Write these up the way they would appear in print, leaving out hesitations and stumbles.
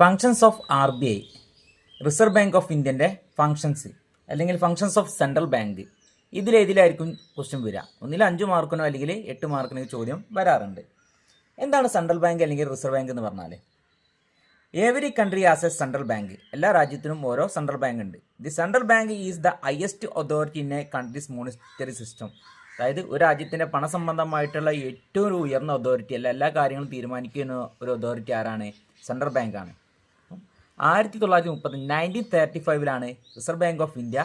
Functions of RBI, reserve bank of ഇന്ത്യൻ്റെ functions അല്ലെങ്കിൽ functions of central bank, ഇതിലേതിലായിരിക്കും question വരിക? ഒന്നിൽ 5 മാർക്കിനോ അല്ലെങ്കിൽ 8 മാർക്കിനോ ചോദ്യം വരാറുണ്ട്. എന്താണ് സെൻട്രൽ ബാങ്ക് അല്ലെങ്കിൽ റിസർവ് ബാങ്ക് എന്ന് പറഞ്ഞാൽ? Every country as A central bank, എല്ലാ രാജ്യത്തിനും ഓരോ സെൻട്രൽ ബാങ്ക് ഉണ്ട്. The central bank is the highest authority in A countries monetary system. അതായത് ഒരു രാജ്യത്തിൻ്റെ പണസംബന്ധമായിട്ടുള്ള ഏറ്റവും ഉയർന്ന അതോറിറ്റി അല്ല, എല്ലാ കാര്യങ്ങളും തീരുമാനിക്കുന്ന ഒരു അതോറിറ്റി ആരാണ്? സെൻട്രൽ ബാങ്കാണ്. 1935 റിസർവ് ബാങ്ക് ഓഫ് ഇന്ത്യ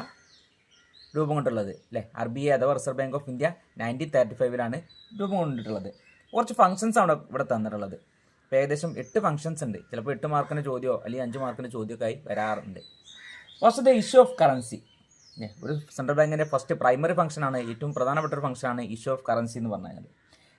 രൂപം കൊണ്ടുള്ളത് അല്ലേ. RBI അഥവാ റിസർവ് ബാങ്ക് ഓഫ് ഇന്ത്യ 1935 രൂപം കൊണ്ടിട്ടുള്ളത്. കുറച്ച് ഫങ്ഷൻസ് ആണ് ഇവിടെ തന്നിട്ടുള്ളത്. ഇപ്പോൾ ഏകദേശം 8 ഫങ്ഷൻസ് ഉണ്ട്. ചിലപ്പോൾ 8 മാർക്കിന് ചോദ്യമോ അല്ലെങ്കിൽ 5 മാർക്കിന് ചോദ്യമൊക്കെ ആയി വരാറുണ്ട്. First the issue of currency. ഒരു സെൻട്രൽ ബാങ്കിൻ്റെ ഫസ്റ്റ് പ്രൈമറി ഫംഗ്ഷനാണ്, ഏറ്റവും പ്രധാനപ്പെട്ട ഒരു ഫംഗ്ഷനാണ് ഇഷ്യൂ ഓഫ് കറൻസി എന്ന് പറഞ്ഞാൽ.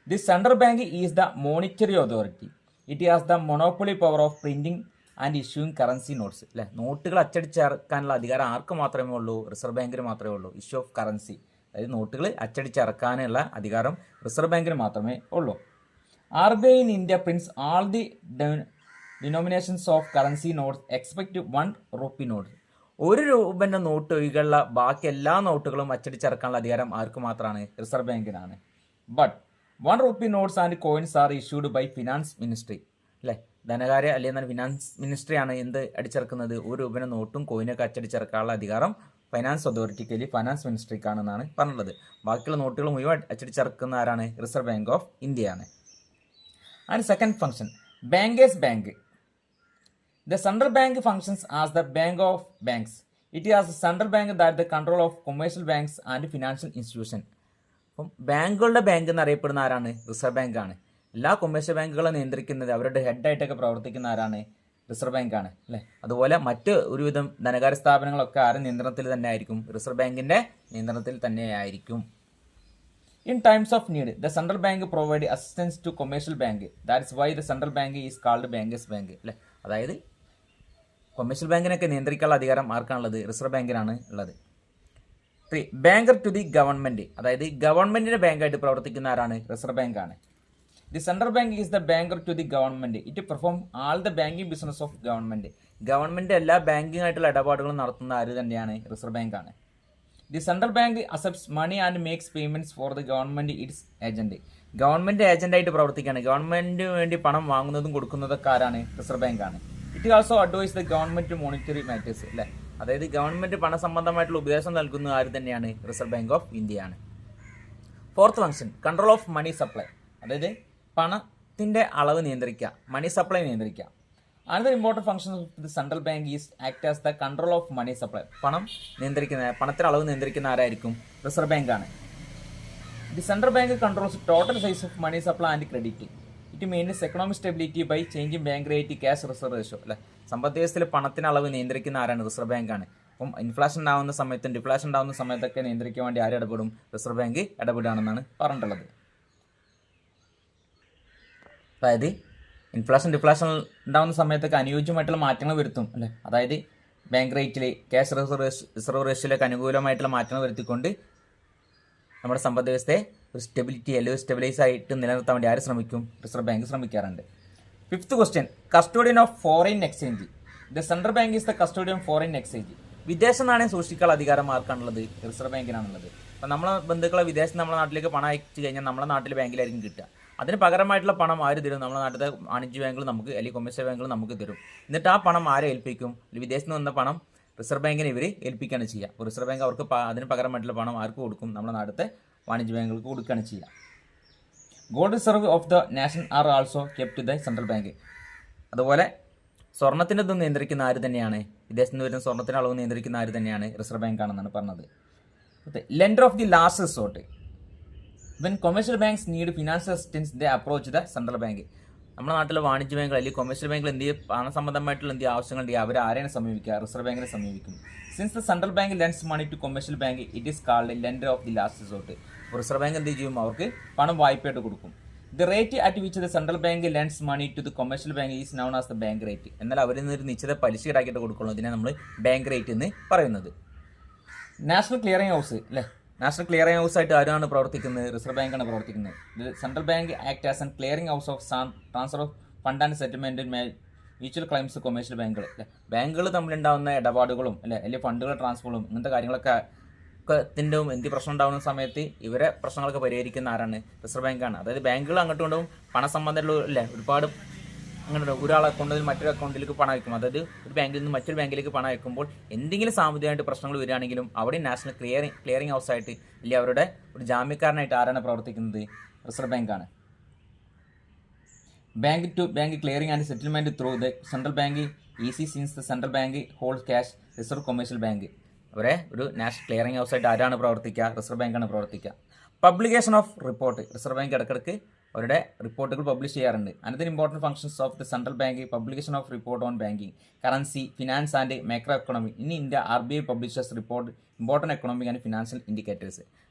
The central bank is the monetary authority. It has the monopoly power of printing and issuing currency notes. അല്ലേ, നോട്ടുകൾ അച്ചടിച്ചിറക്കാനുള്ള അധികാരം ആർക്ക് മാത്രമേ ഉള്ളൂ? റിസർവ് ബാങ്കിന് മാത്രമേ ഉള്ളൂ. ഇഷ്യൂ ഓഫ് കറൻസി, അതായത് നോട്ടുകൾ അച്ചടിച്ചിറക്കാനുള്ള അധികാരം റിസർവ് ബാങ്കിന് മാത്രമേ ഉള്ളൂ. RBI in India prints all the denominations of currency notes except 1 rupee note. 1 രൂപൻ്റെ നോട്ട് ഒഴികെയുള്ള ബാക്കി എല്ലാ നോട്ടുകളും അച്ചടിച്ചിറക്കാനുള്ള അധികാരം ആർക്ക് മാത്രമാണ്? റിസർവ് ബാങ്കിനാണ്. But 1 rupee notes and coins are issued by finance ministry. അല്ലേ, ധനകാര്യ അല്ലെങ്കിൽ ഫിനാൻസ് മിനിസ്ട്രിയാണ് എന്ത് അടിച്ചിറക്കുന്നത്? 1 രൂപയുടെ നോട്ടും കോയിനൊക്കെ അച്ചടിച്ചിറക്കാനുള്ള അധികാരം ഫൈനാൻസ് അതോറിറ്റിക്ക് അല്ലെങ്കിൽ ഫൈനാൻസ് മിനിസ്ട്രിക്കാണെന്നാണ് പറഞ്ഞിട്ടുള്ളത്. ബാക്കിയുള്ള നോട്ടുകൾ മുഴുവൻ അച്ചടിച്ചിറക്കുന്ന ആരാണ്? റിസർവ് ബാങ്ക് ഓഫ് ഇന്ത്യയാണ്. And second function, bankers bank. The central bank functions as the bank of banks. It is a central bank that the control of commercial banks and financial institution. അപ്പം ബാങ്കുകളുടെ bank എന്നറിയപ്പെടുന്ന ആരാണ്? Reserve ബാങ്കാണ്. എല്ലാ commercial ബാങ്കുകളെ നിയന്ത്രിക്കുന്നത്, അവരുടെ ഹെഡായിട്ടൊക്കെ പ്രവർത്തിക്കുന്ന ആരാണ്? റിസർവ് ബാങ്കാണ്. അല്ലേ, അതുപോലെ മറ്റ് ഒരുവിധം ധനകാര്യ സ്ഥാപനങ്ങളൊക്കെ ആരുടെ നിയന്ത്രണത്തിൽ തന്നെ ആയിരിക്കും? റിസർവ് ബാങ്കിൻ്റെ നിയന്ത്രണത്തിൽ തന്നെ ആയിരിക്കും. In times of need, the central bank provide assistance to commercial bank. That's why the central bank is called bankers bank. അല്ലേ, അതായത് കൊമേഴ്ഷ്യൽ ബാങ്കിനൊക്കെ നിയന്ത്രിക്കാനുള്ള അധികാരം ആർക്കാണുള്ളത്? റിസർവ് ബാങ്കിനാണ് ഉള്ളത്. 3. ബാങ്കർ ടു ദി ഗവൺമെൻറ്, അതായത് ഗവൺമെൻറ്റിൻ്റെ ബാങ്കായിട്ട് പ്രവർത്തിക്കുന്ന ആരാണ്? റിസർവ് ബാങ്കാണ്. The central bank is the banker to the government. It perform all the banking business of government. Government എല്ലാ ബാങ്കിങ് ആയിട്ടുള്ള ഇടപാടുകളും നടത്തുന്ന ആര് തന്നെയാണ്? റിസർവ് ബാങ്കാണ്. The central bank accepts money and makes payments for the government its agent. Government ഏജന്റായിട്ട് പ്രവർത്തിക്കുകയാണ്. ഗവൺമെന്റിന് വേണ്ടി പണം വാങ്ങുന്നതും കൊടുക്കുന്നതൊക്കെ ആരാണ്? റിസർവ് ബാങ്കാണ്. It also advise the government monetary matters. അല്ലേ, അതായത് ഗവൺമെന്റ് പണസംബന്ധമായിട്ടുള്ള ഉപദേശം നൽകുന്ന ആര് തന്നെയാണ്? റിസർവ് ബാങ്ക് ഓഫ് ഇന്ത്യയാണ്. Fourth function, control of money supply, അതായത് പണത്തിന്റെ അളവ് നിയന്ത്രിക്കുക, മണി സപ്ലൈ നിയന്ത്രിക്കുക. Another important function of the central bank is act as the control of money supply. പണം നിയന്ത്രിക്കുന്ന, പണത്തിന് അളവ് നിയന്ത്രിക്കുന്ന ആരായിരിക്കും? റിസർവ് ബാങ്കാണ്. The central bank controls total size of money supply and credit. It maintains economic stability by changing bank rate, cash reserve ratio. അല്ലെ, സമ്പദ് വ്യവസ്ഥയിൽ പണത്തിന് അളവ് നിയന്ത്രിക്കുന്ന ആരാണ്? റിസർവ് ബാങ്കാണ്. അപ്പം ഇൻഫ്ലേഷൻ ഉണ്ടാകുന്ന സമയത്തും ഡിഫ്ലേഷൻ ഉണ്ടാകുന്ന സമയത്തൊക്കെ നിയന്ത്രിക്കാൻ വേണ്ടി ആര് ഇടപെടും? റിസർവ് ബാങ്ക് ഇടപെടുകയാണെന്നാണ് പറഞ്ഞിട്ടുള്ളത്. അതായത് ഇൻഫ്ലേഷൻ ഡിഫ്ലേഷൻ ഉണ്ടാകുന്ന സമയത്തൊക്കെ അനുയോജ്യമായിട്ടുള്ള മാറ്റങ്ങൾ വരുത്തും. അല്ലേ, അതായത് ബാങ്ക് റേറ്റിൽ, ക്യാഷ് റിസർവ് റേഷ്യോയിലൊക്കെ അനുകൂലമായിട്ടുള്ള മാറ്റങ്ങൾ വരുത്തിക്കൊണ്ട് നമ്മുടെ സമ്പദ് വ്യവസ്ഥയെ ഒരു സ്റ്റെബിലിറ്റി അല്ലെങ്കിൽ സ്റ്റെബിലൈസ് ആയിട്ട് നിലനിർത്താൻ വേണ്ടി ആര് ശ്രമിക്കും? റിസർവ് ബാങ്ക് ശ്രമിക്കാറുണ്ട്. 5th question, custodian of foreign exchange. The central bank is the custodian of foreign exchange. വിദേശ നാണയം സൂക്ഷിക്കാനുള്ള അധികാരം ആർക്കാണുള്ളത്? റിസർവ് ബാങ്കിനാണുള്ളത്. അപ്പം നമ്മളെ ബന്ധുക്കളെ വിദേശത്ത് നമ്മുടെ നാട്ടിലേക്ക് പണം അയച്ചു കഴിഞ്ഞാൽ നമ്മുടെ നാട്ടിലെ ബാങ്കിലായിരിക്കും കിട്ടുക. അതിന് പകരമായിട്ടുള്ള പണം ആര് തരും? നമ്മുടെ നാട്ടിലെ വാണിജ്യ ബാങ്കുകൾ നമുക്ക്, അല്ലെങ്കിൽ കൊമേഴ്ഷ്യൽ ബാങ്കുകൾ നമുക്ക് തരും. എന്നിട്ട് ആ പണം ആരെ ഏൽപ്പിക്കും? വിദേശത്ത് നിന്ന് വന്ന പണം റിസർവ് ബാങ്കിനെ ഇവർ ഏൽപ്പിക്കുകയാണ് ചെയ്യുക. അപ്പോൾ റിസർവ് ബാങ്ക് അവർക്ക് അതിന് പകരമായിട്ടുള്ള പണം ആർക്ക് കൊടുക്കും? നമ്മുടെ നാട്ടിലത്തെ വാണിജ്യ ബാങ്കുകൾക്ക് കൊടുക്കുകയാണ് ചെയ്യുക. Gold reserve of the nation are also kept to the central bank. അതുപോലെ സ്വർണ്ണത്തിൻ്റെ ഇതും നിയന്ത്രിക്കുന്ന ആര് തന്നെയാണ്? വിദേശത്ത് നിന്ന് വരുന്ന സ്വർണ്ണത്തിൻ്റെ അളവ് നിയന്ത്രിക്കുന്ന ആര് തന്നെയാണ്? റിസർവ് ബാങ്ക് ആണെന്നാണ് പറഞ്ഞത്. Lender of the last resort. When commercial banks need financial assistance they approach the central bank. നമ്മുടെ നാട്ടിലെ വാണിജ്യ ബാങ്കുകൾ അല്ലെങ്കിൽ കൊമേഴ്ഷ്യൽ ബാങ്കുകൾ എന്ത് ചെയ്യും? പണസംബന്ധമായിട്ടുള്ള എന്ത് ആവശ്യങ്ങളുണ്ടെങ്കിൽ അവർ ആരെയാണ് സമീപിക്കുക? റിസർവ് ബാങ്കിനെ സമീപിക്കും. Since the central bank lends money to commercial bank, it is called lender of the last resort. Reserve bank എന്ത് ചെയ്യും? അവർക്ക് പണം വായ്പയായിട്ട് കൊടുക്കും. The rate at which the central bank lends money to the commercial bank is known as the bank rate. എന്നാൽ അവരിൽ നിന്ന് ഒരു നിശ്ചിത പലിശ ഈടാക്കിയിട്ട് കൊടുക്കുള്ളൂ. ഇതിനെ നമ്മൾ ബാങ്ക് റേറ്റ് എന്ന് പറയുന്നത്. National clearing house. അല്ലേ, നാഷണൽ ക്ലിയറിംഗ് ഹൗസ് ആയിട്ട് ആരാണ് പ്രവർത്തിക്കുന്നത്? റിസർവ് ബാങ്കാണ് പ്രവർത്തിക്കുന്നത്. Central bank act as an clearing house of transfer of fund and settlement mutual climbs commercial ബാങ്കുകൾ അല്ലെ, ബാങ്കുകൾ തമ്മിലുണ്ടാകുന്ന ഇടപാടുകളും അല്ലെങ്കിൽ ഫണ്ടുകൾ ട്രാൻസ്ഫറും ഇങ്ങനത്തെ കാര്യങ്ങളൊക്കെ എന്ത് പ്രശ്നം ഉണ്ടാകുന്ന സമയത്ത് ഇവരെ പ്രശ്നങ്ങളൊക്കെ പരിഹരിക്കുന്ന ആരാണ്? റിസർവ് ബാങ്കാണ്. അതായത് ബാങ്കുകൾ അങ്ങോട്ടും കൊണ്ടും പണസംബന്ധമുള്ള ഒരുപാട് അങ്ങനെ ഒരാൾ അക്കൗണ്ടിൽ മറ്റൊരു അക്കൗണ്ടിലേക്ക് പണം അയക്കും. അതായത് ഒരു ബാങ്കിൽ നിന്ന് മറ്റൊരു ബാങ്കിലേക്ക് പണം അയക്കുമ്പോൾ എന്തെങ്കിലും സാമ്പത്തികമായിട്ട് പ്രശ്നങ്ങൾ വരികയാണെങ്കിലും അവിടെ നാഷണൽ ക്ലിയറിംഗ് ഹൗസ് ആയിട്ട് അല്ലെങ്കിൽ അവരുടെ ഒരു ജാമ്യക്കാരനായിട്ട് ആരാണ് പ്രവർത്തിക്കുന്നത്? റിസർവ് ബാങ്കാണ്. Bank to bank clearing and settlement through the central bank easy since the central bank hold cash reserve commercial bank. അവരെ ഒരു നാഷണൽ ക്ലിയറിംഗ് ഹൗസ് ആയിട്ട് ആരാണ് പ്രവർത്തിക്കുക? റിസർവ് ബാങ്കാണ് പ്രവർത്തിക്കുക. Publication of report, reserve bank ഇടയ്ക്കിടയ്ക്ക് അവരുടെ റിപ്പോർട്ടുകൾ പബ്ലിഷ് ചെയ്യാറുണ്ട്. Another important functions of the central bank publication of report on banking, currency, finance and macro economy. In India RBI publishers report important economic and financial indicators.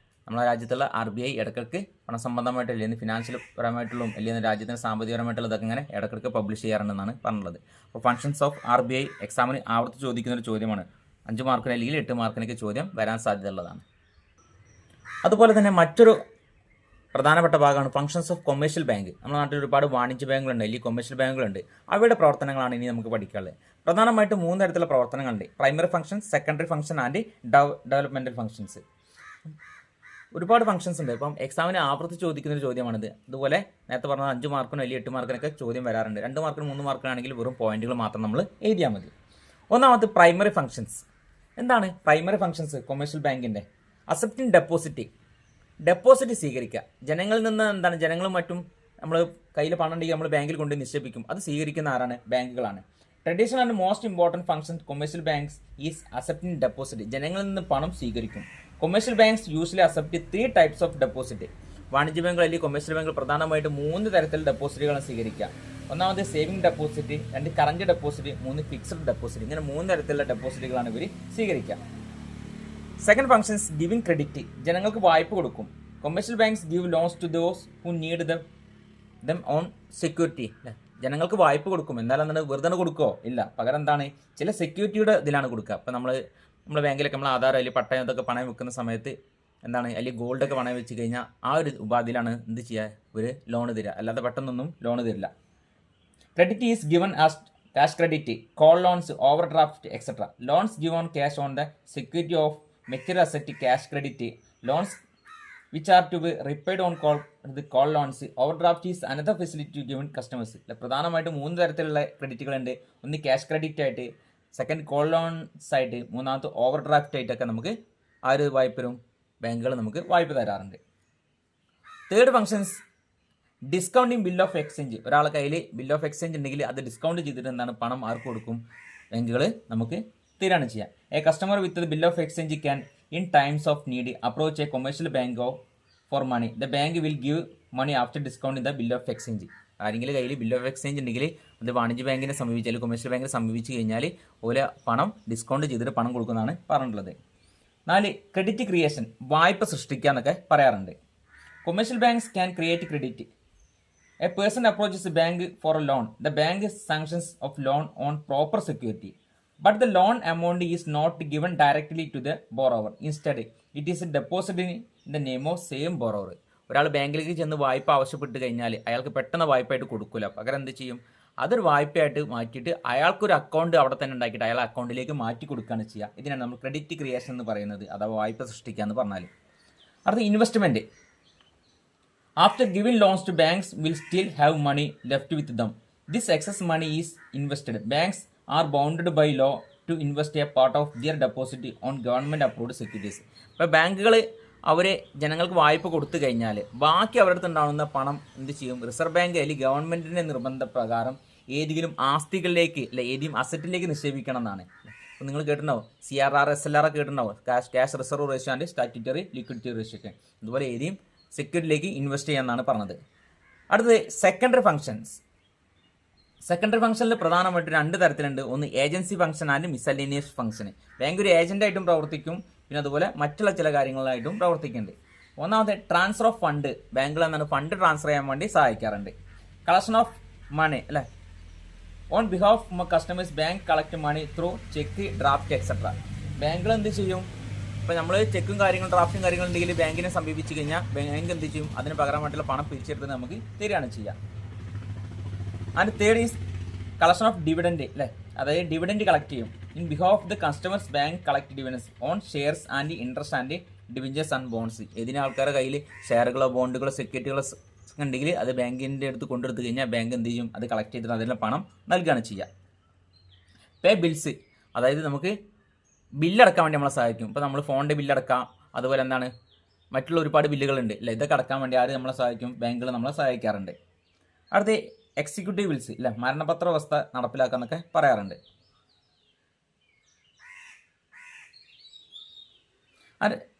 നമ്മുടെ രാജ്യത്തുള്ള RBI ഇടയ്ക്കിടയ്ക്ക് പണസംബന്ധമായിട്ട് അല്ലെങ്കിൽ financial പരമായിട്ടുള്ള അല്ലെങ്കിൽ രാജ്യത്തിന് സാമ്പത്തികപരമായിട്ടുള്ള ഇതൊക്കെ ഇങ്ങനെ ഇടയ്ക്കിടയ്ക്ക് പബ്ലിഷ് ചെയ്യാറുണ്ടെന്നാണ് പറഞ്ഞുള്ളത്. അപ്പോൾ ഫംഗ്ഷൻസ് ഓഫ് RBI എക്സാമിന് ആവർത്തിച്ച് ചോദിക്കുന്ന ഒരു ചോദ്യമാണ്. 5 മാർക്കിന് അല്ലെങ്കിൽ 8 മാർക്കിനൊക്കെ ചോദ്യം വരാൻ സാധ്യതയുള്ളതാണ്. അതുപോലെ തന്നെ മറ്റൊരു പ്രധാനപ്പെട്ട ഭാഗമാണ് ഫംഗ്ഷൻസ് ഓഫ് കൊമേഴ്ഷ്യൽ ബാങ്ക്. നമ്മുടെ നാട്ടിൽ ഒരുപാട് വാണിജ്യ ബാങ്കുകളുണ്ട് അല്ലെങ്കിൽ കൊമേഴ്ഷ്യൽ ബാങ്കുകളുണ്ട്. അവയുടെ പ്രവർത്തനങ്ങളാണ് ഇനി നമുക്ക് പഠിക്കാനുള്ളത്. പ്രധാനമായിട്ടും 3 തരത്തിലുള്ള പ്രവർത്തനങ്ങളുണ്ട്: primary functions, secondary function and developmental functions. ഒരുപാട് ഫംഗ്ഷൻസ് ഉണ്ട്. ഇപ്പം എക്സാമിന് ആവർത്തിച്ച് ചോദിക്കുന്ന ഒരു ചോദ്യമാണിത്. അതുപോലെ നേരത്തെ പറഞ്ഞ 5 മാർക്കിനോ അല്ലെങ്കിൽ 8 മാർക്കിനൊക്കെ ചോദ്യം വരാറുണ്ട്. 2 മാർക്കിനും 3 മാർക്കിനാണെങ്കിൽ വെറും പോയിന്റുകൾ മാത്രം നമ്മൾ എഴുതിയാൽ മതി. ഒന്നാമത് പ്രൈമറി ഫംഗ്ഷൻസ്. എന്താണ് പ്രൈമറി ഫംഗ്ഷൻസ്? കൊമേഴ്ഷ്യൽ ബാങ്കിൻ്റെ അക്സെപ്റ്റിംഗ് ഡെപ്പോസിറ്റ് സ്വീകരിക്കുക. ജനങ്ങളിൽ നിന്ന് എന്താണ്, ജനങ്ങളും മറ്റും നമ്മൾ കയ്യിൽ പണം ഉണ്ടെങ്കിൽ നമ്മൾ ബാങ്കിൽ കൊണ്ട് നിക്ഷേപിക്കും. അത് സ്വീകരിക്കുന്ന ആരാണ്? ബാങ്കുകളാണ്. Traditional and most important function commercial banks is accepting deposit. ജനങ്ങളിൽ നിന്ന് പണം സ്വീകരിക്കും. Commercial banks usually accept 3 types of deposit. വാണിജ്യ ബാങ്കുകൾ അല്ലെങ്കിൽ കൊമേഴ്ഷ്യൽ ബാങ്കുകൾ പ്രധാനമായിട്ട് 3 തരത്തിലുള്ള ഡെപ്പോസിറ്റുകളാണ് സ്വീകരിക്കുക. ഒന്നാമത് saving deposit, 2 current deposit, 3 fixed deposit. ഇങ്ങനെ 3 തരത്തിലുള്ള ഡെപ്പോസിറ്റുകളാണ് ഇവർ സ്വീകരിക്കുക. Second functions giving credit. ജനങ്ങൾക്ക് വായ്പ കൊടുക്കും. Commercial banks give loans to those who need them on security. ജനങ്ങൾക്ക് വായ്പ കൊടുക്കും. എന്നാലും വെറുതെ കൊടുക്കുമോ? ഇല്ല. പകരം എന്താണ്, ചില സെക്യൂരിറ്റിയുടെ ഇതിലാണ് കൊടുക്കുക. അപ്പോൾ നമ്മുടെ ബാങ്കിലൊക്കെ നമ്മൾ ആധാരം അല്ലെങ്കിൽ പട്ടയം ഇതൊക്കെ പണയം വെക്കുന്ന സമയത്ത് എന്താണ്, അല്ലെങ്കിൽ ഗോൾഡൊക്കെ പണയം വെച്ച് കഴിഞ്ഞാൽ ആ ഒരു ഉപാധിയിലാണ് എന്ത് ചെയ്യുക, ഒരു ലോൺ തരിക. അല്ലാതെ പെട്ടെന്നൊന്നും ലോൺ തരില്ല. Credit is given as cash credit, call loans, overdraft, etc. Loans given cash on the security of material asset, cash credit. Loans which are to be repaid on call, the call loans. Overdraft is another facility given customers. പ്രധാനമായിട്ടും 3 തരത്തിലുള്ള ക്രെഡിറ്റുകളുണ്ട്. ഒന്ന് cash credit ആയിട്ട്, second call loans ആയിട്ട്, മൂന്നാമത്തെ over draft ആയിട്ടൊക്കെ നമുക്ക് ആ ഒരു വായ്പരും ബാങ്കുകൾ നമുക്ക് വായ്പ തരാറുണ്ട്. Third functions discounting bill of exchange. ഒരാളെ കയ്യിൽ ബിൽ ഓഫ് എക്സ്ചേഞ്ച് ഉണ്ടെങ്കിൽ അത് ഡിസ്കൗണ്ട് ചെയ്തിട്ട് എന്താണ് പണം ആർക്ക് കൊടുക്കും? ബാങ്കുകൾ നമുക്ക് തരാണ് ചെയ്യുക. A customer with bill of exchange can in times of need approach a commercial bank for money. The bank will give money after discount the bill of exchange. ആരെങ്കിലും കയ്യിൽ ബിൽ ഓഫ് എക്സ്ചേഞ്ച് ഉണ്ടെങ്കിൽ അത് വാണിജ്യ ബാങ്കിനെ സമീപിച്ചാൽ commercial ബാങ്കിനെ സമീപിച്ച് കഴിഞ്ഞാൽ ഓരോ പണം ഡിസ്കൗണ്ട് ചെയ്തിട്ട് പണം കൊടുക്കുന്നതാണ് പറഞ്ഞിട്ടുള്ളത്. 4 ക്രെഡിറ്റ് ക്രിയേഷൻ. വായ്പ സൃഷ്ടിക്കുക എന്നൊക്കെ പറയാറുണ്ട്. Commercial banks can create credit. A person approaches the bank for a loan. The bank sanctions of loan on proper security. But the loan amount is not given directly to the borrower. Instead, it is deposited in the name of same borrower. ഒരാൾ ബാങ്കിലേക്ക് ചെന്ന് വായ്പ ആവശ്യപ്പെട്ട് കഴിഞ്ഞാൽ അയാൾക്ക് പെട്ടെന്ന് വായ്പയായിട്ട് കൊടുക്കില്ല. പകരം എന്ത് ചെയ്യും? അതൊരു വായ്പയായിട്ട് മാറ്റിയിട്ട് അയാൾക്കൊരു അക്കൗണ്ട് അവിടെ തന്നെ ഉണ്ടാക്കിയിട്ട് അയാൾ അക്കൗണ്ടിലേക്ക് മാറ്റി കൊടുക്കുകയാണ് ചെയ്യുക. ഇതിനാണ് നമ്മൾ ക്രെഡിറ്റ് ക്രിയേഷൻ എന്ന് പറയുന്നത്, അഥവാ വായ്പ സൃഷ്ടിക്കുക എന്ന് പറഞ്ഞാൽ. അടുത്ത investment. After giving loans to banks will still have money left with them. This excess money is invested. Banks are bounded by law to invest a part of their deposit on government approved securities. ഇപ്പോൾ ബാങ്കുകൾ അവർ ജനങ്ങൾക്ക് വായ്പ കൊടുത്തു കഴിഞ്ഞാൽ ബാക്കി അവരുടെ അടുത്ത് ഉണ്ടാകുന്ന പണം എന്ത് ചെയ്യും? റിസർവ് ബാങ്ക് അല്ലെങ്കിൽ ഗവൺമെൻറ്റിൻ്റെ നിർബന്ധപ്രകാരം ഏതെങ്കിലും ആസ്തികളിലേക്ക് അല്ലെ ഏതെങ്കിലും അസറ്റിലേക്ക് നിക്ഷേപിക്കണം എന്നാണ്. അപ്പോൾ നിങ്ങൾ കേട്ടിട്ടുണ്ടാവും CRR SLR കേട്ടിട്ടുണ്ടാവും, cash reserve ratio and statutory liquidity ratio ഒക്കെ. അതുപോലെ ഏതെങ്കിലും സെക്യൂരിറ്റിയിലേക്ക് ഇൻവെസ്റ്റ് ചെയ്യാമെന്നാണ് പറഞ്ഞത്. അടുത്തത് സെക്കൻഡറി ഫംഗ്ഷൻസ്. സെക്കൻഡറി ഫംഗ്ഷനിൽ പ്രധാനമായിട്ട് 2 തരത്തിലുണ്ട്. ഒന്ന് agency function and miscellaneous function. Bank ഒരു ഏജൻ്റായിട്ടും പ്രവർത്തിക്കും, പിന്നെ അതുപോലെ മറ്റുള്ള ചില കാര്യങ്ങളായിട്ടും പ്രവർത്തിക്കുന്നുണ്ട്. ഒന്നാമത്തെ ട്രാൻസ്ഫർ ഓഫ് ഫണ്ട്. ബാങ്കുകൾ എന്താണ് ഫണ്ട് ട്രാൻസ്ഫർ ചെയ്യാൻ വേണ്ടി സഹായിക്കാറുണ്ട്. കളക്ഷൻ ഓഫ് മണി അല്ലേ, on behalf of customers bank collect money through cheque, draft etcetera. ബാങ്കുകൾ എന്ത് ചെയ്യും? ഇപ്പോൾ നമ്മൾ ചെക്കും കാര്യങ്ങളും ഡ്രാഫ്റ്റും കാര്യങ്ങളും ഉണ്ടെങ്കിൽ ബാങ്കിനെ സമീപിച്ച് കഴിഞ്ഞാൽ ബാങ്ക് എന്ത് ചെയ്യും? അതിന് പകരമായിട്ടുള്ള പണം പിരിച്ചെടുത്ത് നമുക്ക് തരികയാണ് ചെയ്യുക. And third is collection of dividend അല്ലേ, അതായത് ഡിവിഡൻഡ് കളക്ട് ചെയ്യും. In behalf of the customers bank collect dividends on shares and interest and debentures and bonds. ഏതിന് ആൾക്കാരുടെ കയ്യിൽ ഷെയറുകളോ ബോണ്ടുകളോ സെക്യൂരിറ്റികളോ ഉണ്ടെങ്കിൽ അത് ബാങ്കിൻ്റെ അടുത്ത് കൊണ്ടെടുത്ത് കഴിഞ്ഞാൽ ബാങ്ക് എന്ത് ചെയ്യും, അത് കളക്ട് ചെയ്തിട്ട് അതിൻ്റെ പണം നൽകുകയാണ് ചെയ്യുക. പേ ബിൽസ്, അതായത് നമുക്ക് ബില്ലടക്കാൻ വേണ്ടി നമ്മളെ സഹായിക്കും. ഇപ്പോൾ നമ്മൾ ഫോണിൻ്റെ ബില്ലടക്കാം, അതുപോലെ എന്താണ് മറ്റുള്ള ഒരുപാട് ബില്ലുകളുണ്ട് അല്ലേ, ഇതൊക്കെ അടക്കാൻ വേണ്ടി ആര് നമ്മളെ സഹായിക്കും, ബാങ്കുകൾ നമ്മളെ സഹായിക്കാറുണ്ട്. അടുത്ത് എക്സിക്യൂട്ടീവ് ബിൽസ് ഇല്ല, മരണപത്ര വ്യവസ്ഥ നടപ്പിലാക്കാന്നൊക്കെ പറയാറുണ്ട്.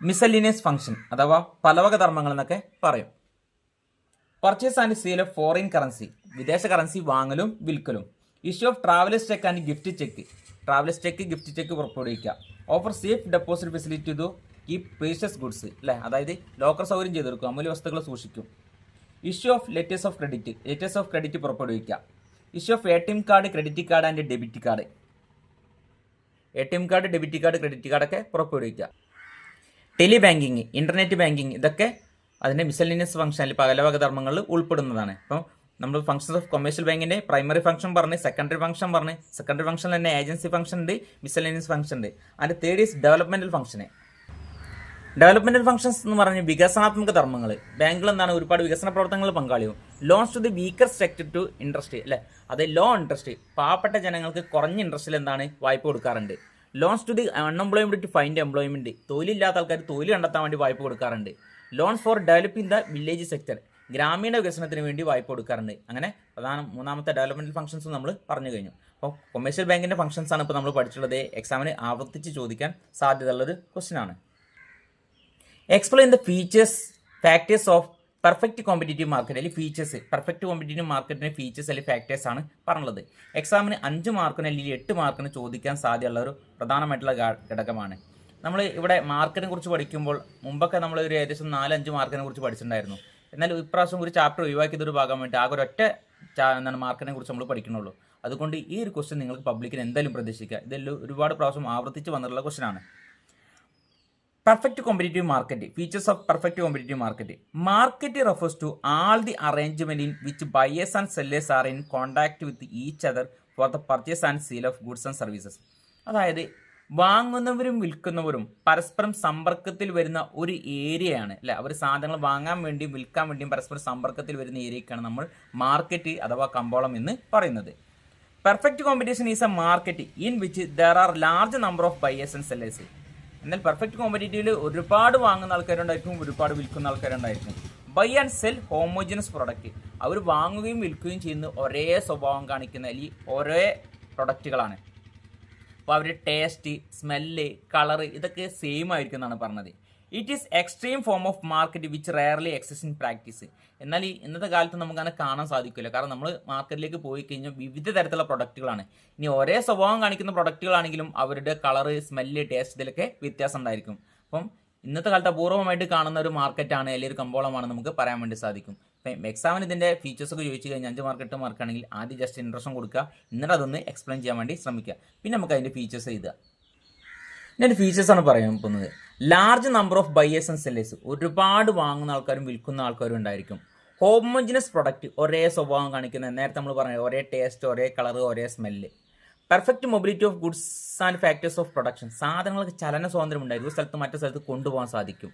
മിസലിനിയസ് ഫംഗ്ഷൻ അഥവാ പലവക ധർമ്മങ്ങൾ എന്നൊക്കെ പറയും. Purchase and sale of foreign currency, വിദേശ കറൻസി വാങ്ങലും വിൽക്കലും. Issue of travellers cheque and gift cheque, travellers cheque gift cheque പുറപ്പെടുവിക്കുക. Offer safe deposit facility to keep precious goods അല്ലേ, അതായത് ലോക്കർ സൗകര്യം ചെയ്ത് കൊടുക്കും, അമൂല്യ വസ്തുക്കൾ സൂക്ഷിക്കും. Issue of letters of credit, letters of credit പുറപ്പെടുവിക്കുക. Issue of ATM card, credit card and debit card, ATM card, debit card, credit കാർഡൊക്കെ പുറപ്പെടുവിക്കുക. ടെലി ബാങ്കിങ്, ഇന്റർനെറ്റ് ബാങ്കിങ്, ഇതൊക്കെ അതിൻ്റെ മിസലിനിയസ് ഫംഗ്ഷൻ അല്ലെങ്കിൽ പലവക ധർമ്മങ്ങളിൽ ഉൾപ്പെടുന്നതാണ്. അപ്പോൾ നമ്മൾ ഫംഗ്ഷൻസ് ഓഫ് കൊമേഴ്ഷ്യൽ ബാങ്കിൻ്റെ പ്രൈമറി ഫംഗ്ഷൻ പറഞ്ഞ്, സെക്കൻഡറി ഫംഗ്ഷൻ പറഞ്ഞ്, സെക്കൻഡറി ഫംഗ്ഷനിൽ തന്നെ ഏജൻസി ഫംഗ്ഷൻ ഉണ്ട്, മിസലിനിയസ് ഫംഗ്ഷൻ ഉണ്ട്. അതിൻ്റെ third is developmental function. Developmental functions എന്ന് പറഞ്ഞ് വികസനാത്മക ധർമ്മങ്ങൾ, ബാങ്കുകൾ എന്താണ് ഒരുപാട് വികസന പ്രവർത്തനങ്ങൾ പങ്കാളിയും. Loans to the weaker sector to interest അല്ലേ, അത് ലോ ഇൻട്രസ്റ്റ്, പാവപ്പെട്ട ജനങ്ങൾക്ക് കുറഞ്ഞ ഇൻട്രസ്റ്റിൽ എന്താണ് വായ്പ കൊടുക്കാറുണ്ട്. Loans to the unemployment to find employment, തൊഴിലില്ലാത്ത ആൾക്കാർ തൊഴിൽ കണ്ടെത്താൻ വേണ്ടി വായ്പ കൊടുക്കാറുണ്ട്. Loans for developing the village sector, ഗ്രാമീണ വികസനത്തിന് വേണ്ടി വായ്പ കൊടുക്കാറുണ്ട്. അങ്ങനെ മൂന്നാമത്തെ ഡെവലപ്മെൻറ്റൽ ഫംഗ്ഷൻസ് നമ്മൾ പറഞ്ഞു കഴിഞ്ഞു. അപ്പോൾ കൊമേഴ്ഷ്യൽ ബാങ്കിൻ്റെ ഫംഗ്ഷൻസ് ആണ് ഇപ്പോൾ നമ്മൾ പഠിച്ചിട്ടുള്ളത്. എക്സാമിന് ആവർത്തിച്ച് ചോദിക്കാൻ സാധ്യതയുള്ളൊരു ക്വസ്റ്റ്യൻ ആണ്. Explain the features factors of perfect competitive market, അല്ലെങ്കിൽ ഫീച്ചേഴ്സ്, പെർഫെക്റ്റ് കോമ്പറ്റീറ്റീവ് മാർക്കറ്റിൻ്റെ ഫീച്ചേഴ്സ് അല്ലെങ്കിൽ ഫാക്ടേഴ്സ് ആണ് പറഞ്ഞത്. എക്സാമിന് 5 മാർക്കിന് അല്ലെങ്കിൽ 8 മാർക്കിന് ചോദിക്കാൻ സാധ്യതയുള്ള ഒരു പ്രധാനമായിട്ടുള്ള ഘടകമാണ്. നമ്മൾ ഇവിടെ മാർക്കിനെ കുറിച്ച് പഠിക്കുമ്പോൾ മുമ്പൊക്കെ നമ്മൾ ഒരു ഏകദേശം 4-5 മാർക്കിനെ കുറിച്ച് പഠിച്ചിട്ടുണ്ടായിരുന്നു. എന്നാൽ ഇപ്രാവശ്യം ഒരു ചാപ്റ്റർ ഒഴിവാക്കിയതൊരു ഭാഗമായിട്ട് ആകെ ഒരൊറ്റ മാർക്കിനെ കുറിച്ച് നമ്മൾ പഠിക്കണുള്ളൂ. അതുകൊണ്ട് ഈ ഒരു ക്വസ്റ്റ്യൻ നിങ്ങൾക്ക് പബ്ലിക്കിന് എന്തായാലും പ്രതീക്ഷിക്കുക. ഇതെല്ലാം ഒരുപാട് പ്രാവശ്യം ആവർത്തിച്ച് വന്നിട്ടുള്ള ക്വസ്റ്റ്യൻ ആണ്. Perfect competitive market, features of perfect competitive market. Market refers to all the arrangement in which buyers and sellers are in contact with each other for the purchase and sale of goods and services. അതായത് വാങ്ങുന്നവരും വിൽക്കുന്നവരും പരസ്പരം സമ്പർക്കത്തിൽ വരുന്ന ഒരു ഏരിയയാണ് അല്ലെ, അവർ സാധനങ്ങൾ വാങ്ങാൻ വേണ്ടിയും വിൽക്കാൻ വേണ്ടിയും പരസ്പരം സമ്പർക്കത്തിൽ വരുന്ന ഏരിയക്കാണ് നമ്മൾ മാർക്കറ്റ് അഥവാ കമ്പോളം എന്ന് പറയുന്നത്. Perfect competition is a market in which there are large number of buyers and sellers. എന്നാൽ പെർഫെക്റ്റ് കോമ്പറ്റീറ്റീവിൽ ഒരുപാട് വാങ്ങുന്ന ആൾക്കാരുണ്ടായിരിക്കും, ഒരുപാട് വിൽക്കുന്ന ആൾക്കാരുണ്ടായിരിക്കും. Buy and sell homogeneous product, അവർ വാങ്ങുകയും വിൽക്കുകയും ചെയ്യുന്ന ഒരേ സ്വഭാവം കാണിക്കുന്ന അല്ലെങ്കിൽ ഒരേ പ്രൊഡക്റ്റുകളാണ്. അപ്പോൾ അവർ ടേസ്റ്റ്, സ്മെല്ല്, കളറ് ഇതൊക്കെ സെയിം ആയിരിക്കും എന്നാണ് പറഞ്ഞത്. It is extreme form of market which rarely exist in practice. എന്നാൽ ഈ ഇന്നത്തെ കാലത്ത് നമുക്കങ്ങനെ കാണാൻ സാധിക്കില്ല. കാരണം നമ്മൾ മാർക്കറ്റിലേക്ക് പോയി കഴിഞ്ഞാൽ വിവിധ തരത്തിലുള്ള പ്രൊഡക്റ്റുകളാണ്. ഇനി ഒരേ സ്വഭാവം കാണിക്കുന്ന പ്രൊഡക്റ്റുകളാണെങ്കിലും അവരുടെ കളറ്, സ്മെല്ല്, ടേസ്റ്റ് ഇതിലൊക്കെ വ്യത്യാസം ഉണ്ടായിരിക്കും. അപ്പം ഇന്നത്തെ കാലത്ത് അപൂർവമായിട്ട് കാണുന്ന ഒരു മാർക്കറ്റാണ് അല്ലെങ്കിൽ ഒരു കമ്പോളമാണ് നമുക്ക് പറയാൻ വേണ്ടി സാധിക്കും. ഇപ്പം എക്സാമിന് ഇതിൻ്റെ ഫീച്ചേഴ്സൊക്കെ ചോദിച്ചു കഴിഞ്ഞാൽ 5 മാർക്ക് 8 മാർക്കാണെങ്കിൽ ആദ്യം ജസ്റ്റ് ഇൻട്രസ്റ്റ് കൊടുക്കുക, എന്നിട്ട് അതൊന്ന് എക്സ്പ്ലെയിൻ ചെയ്യാൻ വേണ്ടി ശ്രമിക്കുക. പിന്നെ നമുക്ക് അതിൻ്റെ ഫീച്ചേഴ്സ് എഴുതുക. ഇതിൻ്റെ ഫീച്ചേഴ്സാണ് പറയാൻ പോകുന്നത്. Large number of buyers and sellers, ഒരുപാട് വാങ്ങുന്ന ആൾക്കാരും വിൽക്കുന്ന ആൾക്കാരും ഉണ്ടായിരിക്കും. ഹോമോജിനസ് പ്രൊഡക്റ്റ്, ഒരേ സ്വഭാവം കാണിക്കുന്ന, നേരത്തെ നമ്മൾ പറഞ്ഞത് ഒരേ ടേസ്റ്റ്, ഒരേ കളർ, ഒരേ smell. Perfect mobility of goods and factors of production, സാധനങ്ങൾക്ക് ചലന സ്വാതന്ത്ര്യം ഉണ്ടായിരിക്കും, ഒരു സ്ഥലത്ത് മറ്റു സ്ഥലത്ത് കൊണ്ടുപോകാൻ സാധിക്കും.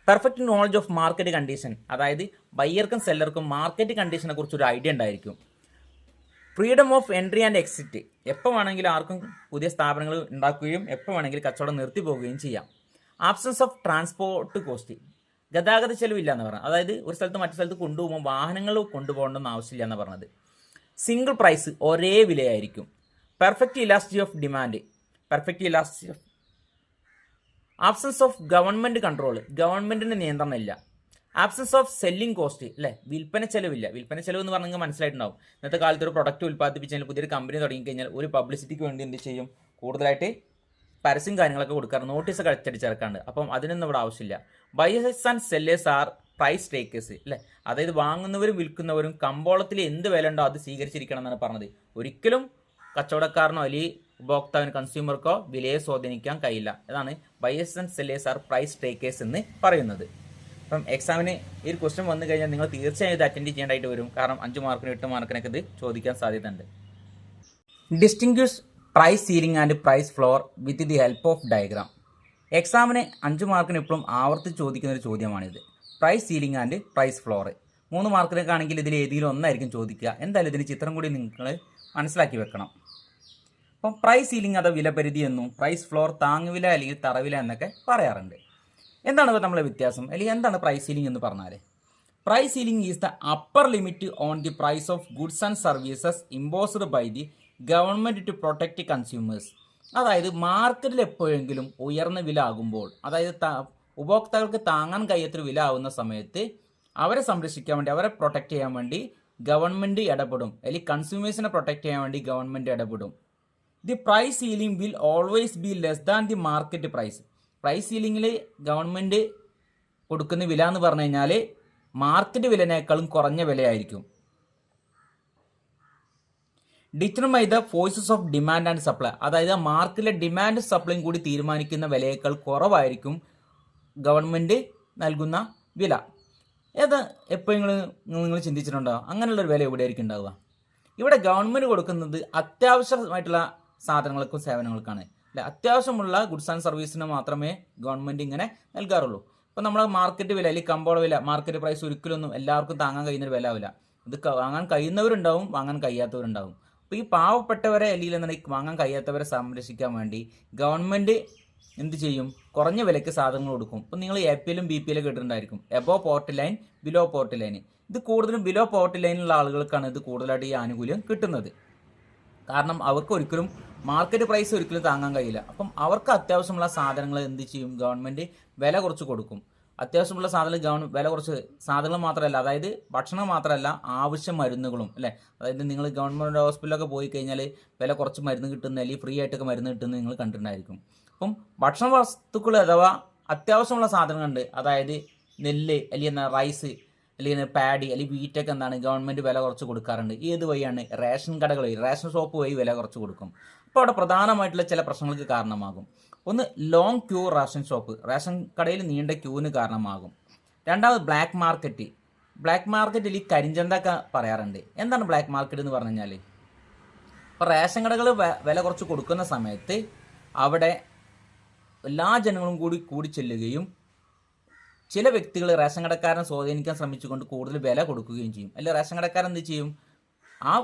Perfect knowledge of market condition, അതായത് ബയ്യർക്കും സെല്ലർക്കും മാർക്കറ്റ് കണ്ടീഷനെ കുറിച്ച് ഒരു ഐഡിയ ഉണ്ടായിരിക്കും. Freedom of entry and exit, എപ്പോൾ വേണമെങ്കിലും ആർക്കും പുതിയ സ്ഥാപനങ്ങൾ ഉണ്ടാക്കുകയും എപ്പോൾ വേണമെങ്കിലും കച്ചവടം നിർത്തി പോവുകയും ചെയ്യാം. ആബ്സൻസ് ഓഫ് ട്രാൻസ്പോർട്ട് കോസ്റ്റ്, ഗതാഗത ചെലവില്ല എന്ന് പറഞ്ഞത്, അതായത് ഒരു സ്ഥലത്ത് മറ്റു സ്ഥലത്ത് കൊണ്ടുപോകുമ്പോൾ വാഹനങ്ങൾ കൊണ്ടുപോകേണ്ടെന്ന് ആവശ്യമില്ല എന്ന് പറഞ്ഞത്. സിംഗിൾ പ്രൈസ്, ഒരേ വിലയായിരിക്കും. Perfect elasticity of demand, perfect elasticity of absence of government control, ഗവൺമെൻറ്റിൻ്റെ നിയന്ത്രണം ഇല്ല. ആബ്സൻസ് ഓഫ് സെല്ലിംഗ് കോസ്റ്റ് അല്ലേ, വിൽപ്പന ചെലവില്ല. വിൽപ്പന ചെലവ് എന്ന് പറഞ്ഞാൽ മനസ്സിലായിട്ടുണ്ടാവും. ഇന്നത്തെ കാലത്ത് ഒരു പ്രൊഡക്റ്റ് ഉൽപ്പാദിപ്പിച്ചാൽ പുതിയൊരു കമ്പനി തുടങ്ങിക്കഴിഞ്ഞാൽ ഒരു പബ്ലിസിറ്റിക്ക് വേണ്ടി എന്ത് ചെയ്യും, കൂടുതലായിട്ട് പരസ്യം കാര്യങ്ങളൊക്കെ കൊടുക്കാറ്, നോട്ടീസൊക്കെ അച്ചടിച്ചിറക്കാണ്ട്. അപ്പം അതിനൊന്നും ഇവിടെ ആവശ്യമില്ല. Buyers and sellers are price takers അല്ലേ, അതായത് വാങ്ങുന്നവരും വിൽക്കുന്നവരും കമ്പോളത്തിൽ എന്ത് വില ഉണ്ടോ അത് സ്വീകരിച്ചിരിക്കണം എന്നാണ് പറഞ്ഞത്. ഒരിക്കലും കച്ചവടക്കാരനോ അല്ലെങ്കിൽ ഉപഭോക്താവിന് കൺസ്യൂമർക്കോ വിലയെ സ്വാധീനിക്കാൻ കഴിയില്ല. അതാണ് buyers and sellers are price takers എന്ന് പറയുന്നത്. അപ്പം എക്സാമിന് ഈ ഒരു ക്വസ്റ്റ്യൻ വന്നു കഴിഞ്ഞാൽ നിങ്ങൾ തീർച്ചയായും ഇത് അറ്റൻഡ് ചെയ്യേണ്ടതായിട്ട് വരും. കാരണം 5 മാർക്കിന് 8 മാർക്കിനൊക്കെ ഇത് ചോദിക്കാൻ സാധ്യതയുണ്ട്. Distinguish price ceiling and price floor with the help of diagram. എക്സാമിന് 5 മാർക്കിന് ഇപ്പോഴും ആവർത്തിച്ച് ചോദിക്കുന്ന ഒരു ചോദ്യമാണിത്. Price ceiling and price floor 3 മാർക്കിനൊക്കെ ആണെങ്കിൽ ഇതിൽ ഏതെങ്കിലും ഒന്നായിരിക്കും ചോദിക്കുക. എന്തായാലും ഇതിന് ചിത്രം കൂടി നിങ്ങൾ മനസ്സിലാക്കി വെക്കണം. അപ്പം പ്രൈസ് സീലിംഗ് അഥവാ വിലപരിധി എന്നും പ്രൈസ് ഫ്ലോർ താങ്ങുവില അല്ലെങ്കിൽ തറവില എന്നൊക്കെ പറയാറുണ്ട്. എന്താണ് ഇപ്പോൾ നമ്മളെ വ്യത്യാസം, അല്ലെങ്കിൽ എന്താണ് പ്രൈസ് സീലിംഗ് എന്ന് പറഞ്ഞാൽ? Price ceiling is the upper limit on the price of goods and services imposed by the government to protect consumers. അതായത് മാർക്കറ്റിൽ എപ്പോഴെങ്കിലും ഉയർന്ന വില ആകുമ്പോൾ, അതായത് ഉപഭോക്താക്കൾക്ക് താങ്ങാൻ കഴിയാത്തൊരു വില ആവുന്ന സമയത്ത് അവരെ സംരക്ഷിക്കാൻ വേണ്ടി, അവരെ പ്രൊട്ടക്റ്റ് ചെയ്യാൻ വേണ്ടി ഗവൺമെൻറ് ഇടപെടും, അല്ലെങ്കിൽ കൺസ്യൂമേഴ്സിനെ പ്രൊട്ടക്റ്റ് ചെയ്യാൻ വേണ്ടി ഗവൺമെൻറ് ഇടപെടും. The price ceiling will always be less than the market price. Price സീലിംഗിൽ ഗവൺമെൻറ് കൊടുക്കുന്ന വില എന്ന് പറഞ്ഞു കഴിഞ്ഞാൽ മാർക്കറ്റ് വിലനേക്കാളും കുറഞ്ഞ വിലയായിരിക്കും. Determine the forces of demand and supply. അതായത് മാർക്കറ്റിലെ ഡിമാൻഡ് സപ്ലൈയും കൂടി തീരുമാനിക്കുന്ന വിലയേക്കാൾ കുറവായിരിക്കും ഗവൺമെൻറ് നൽകുന്ന വില. ഏത് എപ്പോഴെങ്കിലും നിങ്ങൾ ചിന്തിച്ചിട്ടുണ്ടോ അങ്ങനെയുള്ളൊരു വില എവിടെയായിരിക്കും ഉണ്ടാവുക? ഇവിടെ ഗവൺമെൻറ് കൊടുക്കുന്നത് അത്യാവശ്യമായിട്ടുള്ള സാധനങ്ങൾക്കും സേവനങ്ങൾക്കാണ് അല്ലെ. അത്യാവശ്യമുള്ള ഗുഡ്സ് ആൻഡ് സർവീസിന് മാത്രമേ ഗവൺമെൻറ് ഇങ്ങനെ നൽകാറുള്ളൂ. ഇപ്പം നമ്മൾ മാർക്കറ്റ് വില അല്ലെങ്കിൽ കമ്പോള വില, മാർക്കറ്റ് പ്രൈസ് ഒരിക്കലൊന്നും എല്ലാവർക്കും താങ്ങാൻ കഴിയുന്നൊരു വില ആവില്ല. ഇത് വാങ്ങാൻ കഴിയുന്നവരുണ്ടാവും, വാങ്ങാൻ കഴിയാത്തവരുണ്ടാവും. അപ്പോൾ ഈ പാവപ്പെട്ടവരെ അല്ലെങ്കിൽ വാങ്ങാൻ കഴിയാത്തവരെ സംരക്ഷിക്കാൻ വേണ്ടി ഗവൺമെൻറ് എന്ത് ചെയ്യും? കുറഞ്ഞ വിലയ്ക്ക് സാധനങ്ങൾ കൊടുക്കും. ഇപ്പം നിങ്ങൾ APL BPL കേട്ടിട്ടുണ്ടായിരിക്കും, above poverty line, below poverty line. ഇത് കൂടുതലും ബിലോ പോർട്ട് ലൈനിലുള്ള ആളുകൾക്കാണ് ഇത് കൂടുതലായിട്ട് ഈ ആനുകൂല്യം കിട്ടുന്നത്. കാരണം അവർക്ക് ഒരിക്കലും മാർക്കറ്റ് പ്രൈസ് ഒരിക്കലും താങ്ങാൻ കഴിയില്ല. അപ്പം അവർക്ക് അത്യാവശ്യമുള്ള സാധനങ്ങൾ എന്ത് ചെയ്യും? ഗവൺമെൻറ് വില കുറച്ച് കൊടുക്കും. അത്യാവശ്യമുള്ള സാധനങ്ങൾ വില കുറച്ച് സാധനങ്ങൾ മാത്രമല്ല, അതായത് ഭക്ഷണം മാത്രമല്ല, ആവശ്യ മരുന്നുകളും അല്ലേ. അതായത് നിങ്ങൾ ഗവൺമെൻറ് ഹോസ്പിറ്റലൊക്കെ പോയി കഴിഞ്ഞാൽ വില കുറച്ച് മരുന്ന് കിട്ടുന്ന, അല്ലെങ്കിൽ ഫ്രീ ആയിട്ടൊക്കെ മരുന്ന് കിട്ടുന്നത് നിങ്ങൾ കണ്ടിട്ടുണ്ടായിരിക്കും. അപ്പം ഭക്ഷണ വസ്തുക്കൾ അഥവാ അത്യാവശ്യമുള്ള സാധനങ്ങളുണ്ട്, അതായത് നെല്ല് അല്ലെങ്കിൽ റൈസ് അല്ലെങ്കിൽ പാഡി അല്ലെങ്കിൽ വീറ്റൊക്കെ എന്താണ് ഗവൺമെൻറ് വില കുറച്ച് കൊടുക്കാറുണ്ട്. ഏത് വഴിയാണ്? റേഷൻ കടകൾ വഴി, റേഷൻ ഷോപ്പ് വഴി വില കുറച്ച് കൊടുക്കും. അപ്പോൾ അവിടെ പ്രധാനമായിട്ടുള്ള ചില പ്രശ്നങ്ങൾക്ക് കാരണമാകും. ഒന്ന്, long Q ration shop, ration കടയിൽ നീണ്ട ക്യൂവിന് കാരണമാകും. രണ്ടാമത് ബ്ലാക്ക് മാർക്കറ്റ്. ബ്ലാക്ക് മാർക്കറ്റിൽ ഈ കരിഞ്ചന്തയൊക്കെ പറയാറുണ്ട്. എന്താണ് ബ്ലാക്ക് മാർക്കറ്റ് എന്ന് പറഞ്ഞു കഴിഞ്ഞാൽ? ഇപ്പോൾ റേഷൻ കടകൾ വില കുറച്ച് കൊടുക്കുന്ന സമയത്ത് അവിടെ എല്ലാ ജനങ്ങളും കൂടി ചെല്ലുകയും ചില വ്യക്തികൾ റേഷൻ കടക്കാരനെ സ്വാധീനിക്കാൻ ശ്രമിച്ചുകൊണ്ട് കൂടുതൽ വില കൊടുക്കുകയും ചെയ്യും. അല്ലെങ്കിൽ റേഷൻ കടക്കാരൻ എന്ത് ചെയ്യും? ആ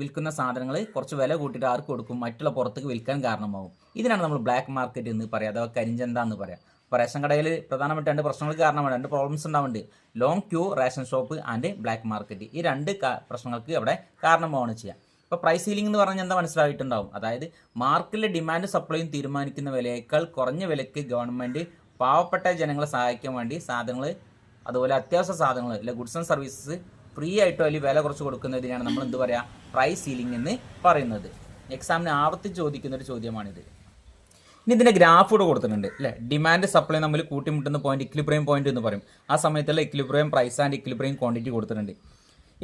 വിൽക്കുന്ന സാധനങ്ങൾ കുറച്ച് വില കൂട്ടിയിട്ട് ആർക്ക് കൊടുക്കും? മറ്റുള്ള പുറത്തേക്ക് വിൽക്കാൻ കാരണമാകും. ഇതിനാണ് നമ്മൾ ബ്ലാക്ക് മാർക്കറ്റ് എന്ന് പറയുക, അഥവാ കരിഞ്ചന്ത എന്ന് പറയാം. അപ്പോൾ റേഷൻ കടയിൽ പ്രധാനമായിട്ട് 2 പ്രശ്നങ്ങൾക്ക് കാരണമാണ്, 2 പ്രോബ്ലംസ് ഉണ്ടാവുന്നുണ്ട്. Long Q ration shop and black market. ഈ 2 പ്രശ്നങ്ങൾക്ക് അവിടെ കാരണമാവുകയാണ് ചെയ്യുക. ഇപ്പോൾ പ്രൈസ് സീലിംഗ് എന്ന് പറഞ്ഞാൽ എന്താ മനസ്സിലായിട്ടുണ്ടാവും? അതായത് മാർക്കറ്റിലെ ഡിമാൻഡ് സപ്ലൈയും തീരുമാനിക്കുന്ന വിലയേക്കാൾ കുറഞ്ഞ വിലയ്ക്ക് ഗവൺമെൻറ് പാവപ്പെട്ട ജനങ്ങളെ സഹായിക്കാൻ വേണ്ടി സാധനങ്ങൾ, അതുപോലെ അത്യാവശ്യ സാധനങ്ങൾ അല്ലെ ഗുഡ്സ് ആൻഡ് സർവീസസ് ഫ്രീ ആയിട്ടോ അല്ലെങ്കിൽ വില കുറച്ച് കൊടുക്കുന്നതിനാണ് നമ്മൾ എന്ത് പറയുക? പ്രൈസ് സീലിംഗ് എന്ന് പറയുന്നത്. എക്സാമിന് ആവർത്തിച്ച് ചോദിക്കുന്ന ഒരു ചോദ്യമാണിത്. ഇനി ഇതിൻ്റെ ഗ്രാഫ് കൂടെ കൊടുത്തിട്ടുണ്ട് അല്ലേ. ഡിമാൻഡ് സപ്ലൈ തമ്മിൽ കൂട്ടിമുട്ടുന്ന പോയിന്റ് ഇക്വിലിബ്രിയം പോയിന്റ് എന്ന് പറയും. ആ സമയത്തുള്ള equilibrium price and equilibrium quantity കൊടുത്തിട്ടുണ്ട്.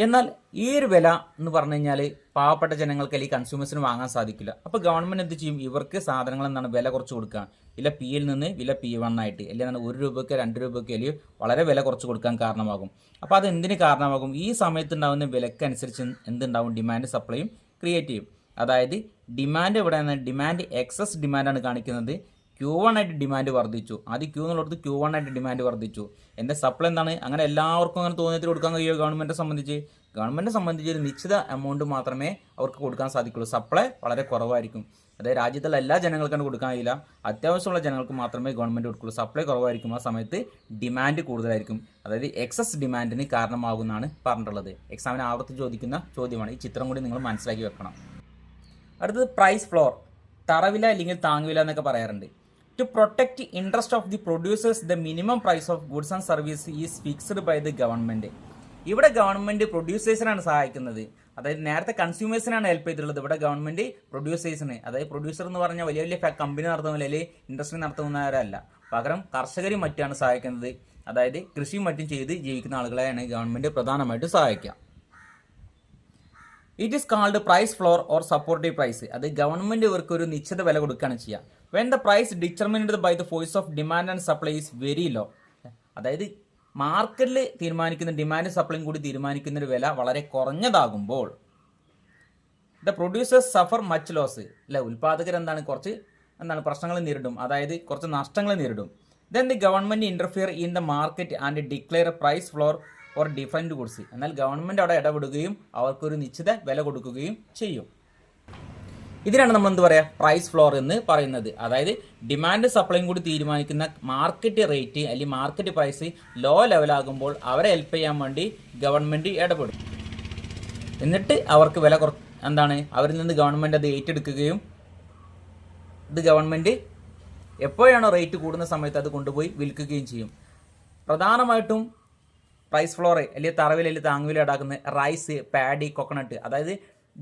എന്നാൽ ഈ ഒരു വില എന്ന് പറഞ്ഞു കഴിഞ്ഞാൽ പാവപ്പെട്ട ജനങ്ങൾക്ക് അല്ലെങ്കിൽ കൺസ്യൂമേഴ്സിന് വാങ്ങാൻ സാധിക്കില്ല. അപ്പോൾ ഗവൺമെൻറ് എന്ത് ചെയ്യും? ഇവർക്ക് സാധനങ്ങൾ എന്താണ് വില കുറച്ച് കൊടുക്കുക, വില Pയിൽ നിന്ന് വില P1 ആയിട്ട്, അല്ലെങ്കിൽ 1 രൂപയ്ക്ക് 2 രൂപയ്ക്ക് അല്ലെങ്കിൽ വളരെ വില കുറച്ച് കൊടുക്കാൻ കാരണമാകും. അപ്പോൾ അത് എന്തിന് കാരണമാകും? ഈ സമയത്ത് ഉണ്ടാകുന്ന വിലക്കനുസരിച്ച് എന്തുണ്ടാവും? ഡിമാൻഡ് സപ്ലൈയും ക്രിയേറ്റ് ചെയ്യും. അതായത് ഡിമാൻഡ് എവിടെയാണ്? ഡിമാൻഡ് എക്സസ് ഡിമാൻഡാണ് കാണിക്കുന്നത്. Q1 ആയിട്ട് ഡിമാൻഡ് വർദ്ധിച്ചു, ആദ്യം Q എന്നുള്ളത് Q1 ആയിട്ട് ഡിമാൻഡ് വർദ്ധിച്ചു. എൻ്റെ സപ്ലൈ എന്താണ്? അങ്ങനെ എല്ലാവർക്കും അങ്ങനെ തോന്നിയിട്ട് കൊടുക്കാൻ കഴിയുമോ? ഗവൺമെൻറ്റിനെ സംബന്ധിച്ച് ഒരു നിശ്ചിത എമൗണ്ട് മാത്രമേ അവർക്ക് കൊടുക്കാൻ സാധിക്കുള്ളൂ. സപ്ലൈ വളരെ കുറവായിരിക്കും. അതായത് രാജ്യത്തുള്ള എല്ലാ ജനങ്ങൾക്കാണ് കൊടുക്കാൻ കഴിയില്ല, അത്യാവശ്യമുള്ള ജനങ്ങൾക്ക് മാത്രമേ ഗവൺമെൻറ് കൊടുക്കുള്ളൂ. സപ്ലൈ കുറവായിരിക്കും, ആ സമയത്ത് ഡിമാൻഡ് കൂടുതലായിരിക്കും. അതായത് എക്സസ് ഡിമാൻഡിന് കാരണമാകുമെന്നാണ് പറഞ്ഞിട്ടുള്ളത്. എക്സാമിന് ആവർത്തിച്ച് ചോദിക്കുന്ന ചോദ്യമാണ്. ഈ ചിത്രം കൂടി നിങ്ങൾ മനസ്സിലാക്കി വെക്കണം. അടുത്തത് പ്രൈസ് ഫ്ലോർ, തറവില അല്ലെങ്കിൽ താങ്ങുവില എന്നൊക്കെ പറയാറുണ്ട്. To protect interest of the producers the minimum price of goods and service is fixed by the government. ഇവിടെ ഗവൺമെൻറ് പ്രൊഡ്യൂസേഴ്സിനാണ് സഹായിക്കുന്നത്. അതായത് നേരത്തെ കൺസ്യൂമേഴ്സിനാണ് ഹെൽപ്പ് ചെയ്തിട്ടുള്ളത്, ഇവിടെ ഗവൺമെൻറ് പ്രൊഡ്യൂസേഴ്സിന്. അതായത് പ്രൊഡ്യൂസർ എന്ന് പറഞ്ഞാൽ വലിയ വലിയ കമ്പനി നടത്തുന്നില്ല, അല്ലെങ്കിൽ ഇൻഡസ്ട്രി നടത്തുന്നവരല്ല. പകരം കർഷകരും മറ്റാണ് സഹായിക്കുന്നത്. അതായത് കൃഷിയും മറ്റും ചെയ്ത് ജീവിക്കുന്ന ആളുകളെയാണ് ഗവൺമെൻറ് പ്രധാനമായിട്ട് സഹായിക്കുക. It is called price floor or supportive price. അത് ഗവൺമെൻറ് ഇവർക്ക് ഒരു നിശ്ചിത വില കൊടുക്കുകയാണ് ചെയ്യുക. When the price determined by the force of demand and supply is very low. അതായത് മാർക്കറ്റിൽ തീരുമാനിക്കുന്ന ഡിമാൻഡ് സപ്ലൈയും കൂടി തീരുമാനിക്കുന്ന ഒരു വില വളരെ കുറഞ്ഞതാകുമ്പോൾ the producers suffer much loss. അല്ലെ, ഉൽപ്പാദകർ കുറച്ച് പ്രശ്നങ്ങൾ നേരിടും, അതായത് കുറച്ച് നഷ്ടങ്ങൾ നേരിടും. Then the government interfere in the market and declare price floor for different goods. എന്നാൽ ഗവൺമെന്റ് അവിടെ ഇടപെടുകയും അവർക്കൊരു നിശ്ചിത വില കൊടുക്കുകയും ചെയ്യും. ഇതിനാണ് നമ്മൾ പ്രൈസ് ഫ്ലോർ എന്ന് പറയുന്നത്. അതായത് ഡിമാൻഡ് സപ്ലൈയും കൂടി തീരുമാനിക്കുന്ന മാർക്കറ്റ് റേറ്റ് അല്ലെങ്കിൽ മാർക്കറ്റ് പ്രൈസ് ലോ ലെവലാകുമ്പോൾ അവരെ ഹെൽപ്പ് ചെയ്യാൻ വേണ്ടി ഗവൺമെന്റ് ഇടപെടും. എന്നിട്ട് അവർക്ക് വില അവരിൽ നിന്ന് ഗവൺമെന്റ് അത് ഏറ്റെടുക്കുകയും ഇത് ഗവൺമെന്റ് എപ്പോഴാണോ റേറ്റ് കൂടുന്ന സമയത്ത് അത് കൊണ്ടുപോയി വിൽക്കുകയും ചെയ്യും. പ്രധാനമായിട്ടും പ്രൈസ് ഫ്ലോർ അല്ലെങ്കിൽ തറവിൽ അല്ലെങ്കിൽ താങ്ങുവില ഈടാക്കുന്ന റൈസ്, പാഡി, കൊക്കനട്ട്, അതായത്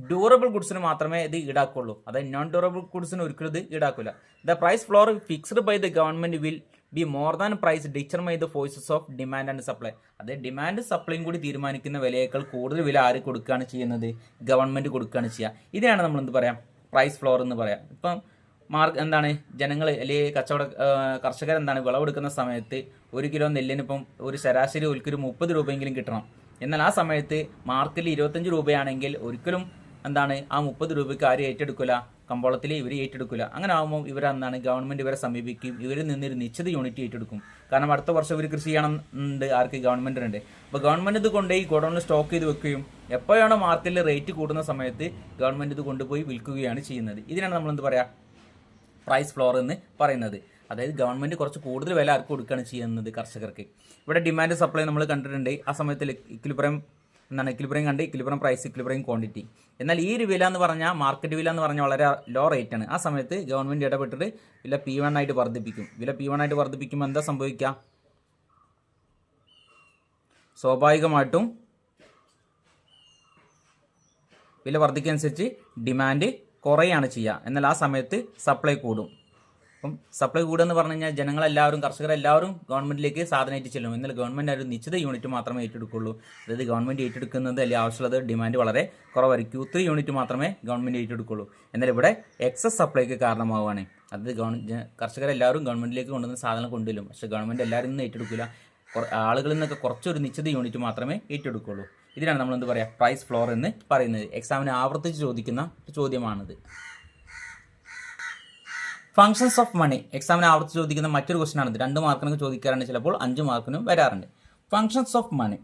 ഡ്യൂറബിൾ ഗുഡ്സിന് മാത്രമേ ഇത് ഈടാക്കുള്ളൂ. അതായത് നോൺ ഡ്യൂറബിൾ ഗുഡ്സിന് ഒരിക്കലും ഇത് ഈടാക്കില്ല. The price floor fixed by the government will be more than price determine the forces of demand and supply. അതായത് ഡിമാൻഡ് സപ്ലൈയും കൂടി തീരുമാനിക്കുന്ന വിലയേക്കാൾ കൂടുതൽ വില ആര് കൊടുക്കുകയാണ് ചെയ്യുന്നത്? ഗവൺമെന്റ് കൊടുക്കുകയാണ് ചെയ്യുക. ഇതിനാണ് നമ്മൾ പ്രൈസ് ഫ്ലോർ എന്ന് പറയാം. ഇപ്പം ജനങ്ങൾ അല്ലെങ്കിൽ കർഷകർ വിളവെടുക്കുന്ന സമയത്ത് 1 കിലോ നെല്ലിന് ഇപ്പം ഒരു ശരാശരി ഒരിക്കലും 30 രൂപയെങ്കിലും കിട്ടണം. എന്നാൽ ആ സമയത്ത് മാർക്കറ്റിൽ 25 രൂപയാണെങ്കിൽ ഒരിക്കലും ആ 30 രൂപയ്ക്ക് ആരും ഏറ്റെടുക്കില്ല, കമ്പോളത്തിൽ ഇവർ ഏറ്റെടുക്കില്ല. അങ്ങനെ ആകുമ്പോൾ ഗവൺമെന്റ് ഇവരെ സമീപിക്കും, ഇവരിൽ നിന്നൊരു നിശ്ചിത യൂണിറ്റ് ഏറ്റെടുക്കും. കാരണം അടുത്ത വർഷം ഇവർ കൃഷി ചെയ്യണമെന്നുണ്ട്, ആർക്ക്? ഗവൺമെന്റിനുണ്ട്. അപ്പോൾ ഗവൺമെന്റ് ഇത് കൊണ്ടുപോയി ഗോഡൌണിൽ സ്റ്റോക്ക് ചെയ്ത് വെക്കുകയും എപ്പോഴാണോ മാർക്കറ്റിൽ റേറ്റ് കൂടുന്ന സമയത്ത് ഗവൺമെന്റ് ഇത് കൊണ്ടുപോയി വിൽക്കുകയാണ് ചെയ്യുന്നത്. ഇതിനാണ് നമ്മൾ പ്രൈസ് ഫ്ലോർ എന്ന് പറയുന്നത്. അതായത് ഗവൺമെന്റ് കുറച്ച് കൂടുതൽ വില ആർക്ക് കൊടുക്കുകയാണ് ചെയ്യുന്നത്? കർഷകർക്ക്. ഇവിടെ ഡിമാൻഡ് സപ്ലൈ നമ്മൾ കണ്ടിട്ടുണ്ട്. ആ സമയത്ത് ഇക്വിലിബ്രിയം കണ്ട് ഇക്വിലിബ്രിയം പ്രൈസ്, ഇക്വിലിബ്രിയം ക്വാണ്ടിറ്റി. എന്നാൽ ഈ ഒരു വില എന്ന് പറഞ്ഞാൽ മാർക്കറ്റ് വില എന്ന് പറഞ്ഞാൽ വളരെ ലോ റേറ്റ് ആണ്. ആ സമയത്ത് ഗവൺമെന്റ് ഇടപെട്ടിട്ട് വില P1 ആയിട്ട് വർദ്ധിപ്പിക്കും. വില P1 ആയിട്ട് വർദ്ധിപ്പിക്കുമ്പോൾ എന്താ സംഭവിക്കുക? സ്വാഭാവികമായിട്ടും വില വർദ്ധിക്കനുസരിച്ച് ഡിമാൻഡ് കുറയാണ് ചെയ്യുക. എന്നാൽ ആ സമയത്ത് സപ്ലൈ കൂടും. അപ്പം സപ്ലൈ കൂടുമെന്ന് പറഞ്ഞു കഴിഞ്ഞാൽ ജനങ്ങളെല്ലാവരും, കർഷകരെല്ലാവരും ഗവൺമെന്റിലേക്ക് സാധനമായിട്ട് ചെല്ലും. എന്നാൽ ഗവൺമെന്റ് ഒരു നിശ്ചിത യൂണിറ്റ് മാത്രമേ ഏറ്റെടുക്കുള്ളൂ. അതായത് ഗവൺമെന്റ് ഏറ്റെടുക്കുന്നത് അല്ലെങ്കിൽ ആവശ്യമുള്ളത് ഡിമാൻഡ് വളരെ കുറവായിരിക്കും. Q3 യൂണിറ്റ് മാത്രമേ ഗവൺമെന്റ് ഏറ്റെടുക്കുള്ളൂ. എന്നാൽ ഇവിടെ എക്സസ് സപ്ലൈക്ക് കാരണമാവുകയാണ്. അതായത് കർഷകരെല്ലാവരും ഗവൺമെന്റിലേക്ക് കൊണ്ടുവന്ന സാധനം കൊണ്ടുവരും. പക്ഷേ ഗവൺമെന്റ് എല്ലാവരും നിന്ന് ഏറ്റെടുക്കില്ല. ആളുകളിൽ നിന്നൊക്കെ കുറച്ചൊരു നിശ്ചിത യൂണിറ്റ് മാത്രമേ ഏറ്റെടുക്കുള്ളൂ. ഇതിനാണ് നമ്മൾ പ്രൈസ് ഫ്ലോർ എന്ന് പറയുന്നത്. എക്സാമിന് ആവർത്തിച്ച് ചോദിക്കുന്ന ചോദ്യമാണിത്. ഫങ്ഷൻസ് ഓഫ് മണി എക്സാമിന് ആവർത്തിച്ച് ചോദിക്കുന്ന മറ്റൊരു ക്വസ്റ്റൻ ആണിത്. 2 മാർക്കിനൊക്കെ ചോദിക്കാറുണ്ട്, ചിലപ്പോൾ 5 മാർക്കിനും വരാറുണ്ട്. Functions of money.